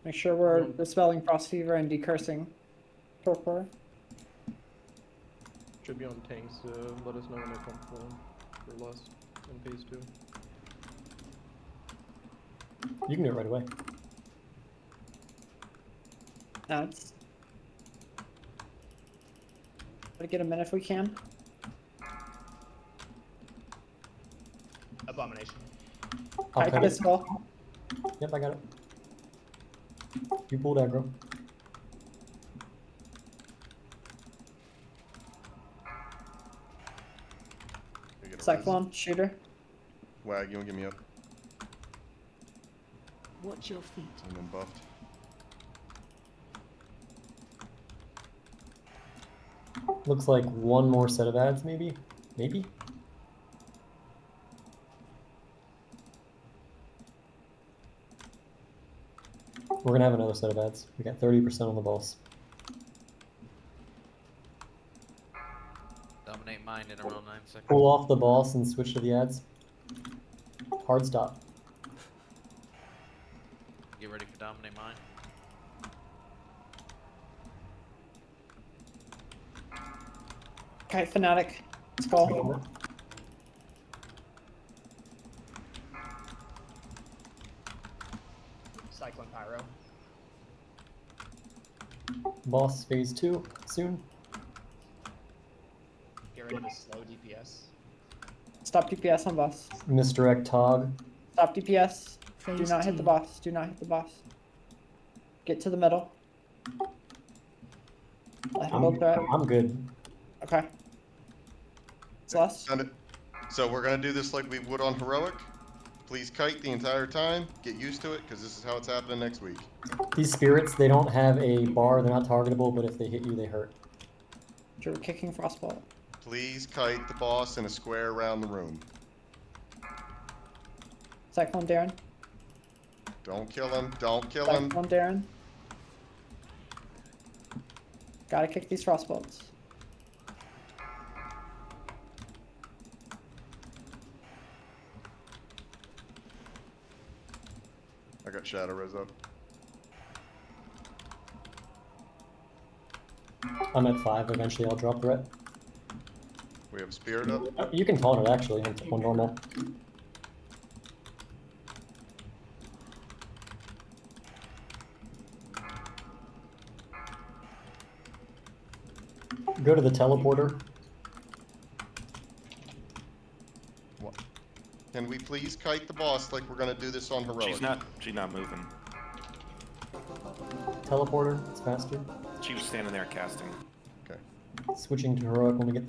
Make sure we're dispelling Frost Fever and decursing Torpor. Should be on tanks. Let us know when they come for less in phase 2. You can do it right away. That's. Try to get him in if we can. Abomination. I'll Kite cut this it. skull. Yep, I got it. You pulled aggro. You get a Cyclone, shooter. res. Wag, you wanna give me up? Watch your feet. And then buffed. Looks like one more set of ads, maybe? Maybe? We're gonna have another set of ads. We got 30% on the boss. Dominate mine in around 9 seconds. Pull off the boss and switch to the ads. Hard stop. Get ready for dominate mine. Kite Fanatic. Skull. Cyclone Pyro. Boss phase 2 soon. Get ready to slow DPS. Stop DPS on boss. Misdirect Tog. Stop DPS. Do Phase not hit the 2. boss. Do not hit the boss. Get to the middle. Let him build threat. I'm good. Okay. Celeste. Send it. So we're gonna do this like we would on Heroic. Please kite the entire time. Get used to it, because this is how it's happening next week. These spirits, they don't have a bar, they're not targetable, but if they hit you, they hurt. You're kicking Frostbolt. Please kite the boss in a square around the room. Cyclone Darren. Don't kill him. Don't kill him. Cyclone Darren. Gotta kick these Frostbolts. I got Shadow Res up. I'm at 5, eventually I'll drop threat. We have Spirit up. You can taunt it actually, on normal. Go to the teleporter. What? Can we please kite the boss like we're gonna do this on Heroic? She's not moving. Teleporter, it's faster. She was standing there casting. Okay. Switching to heroic when we get the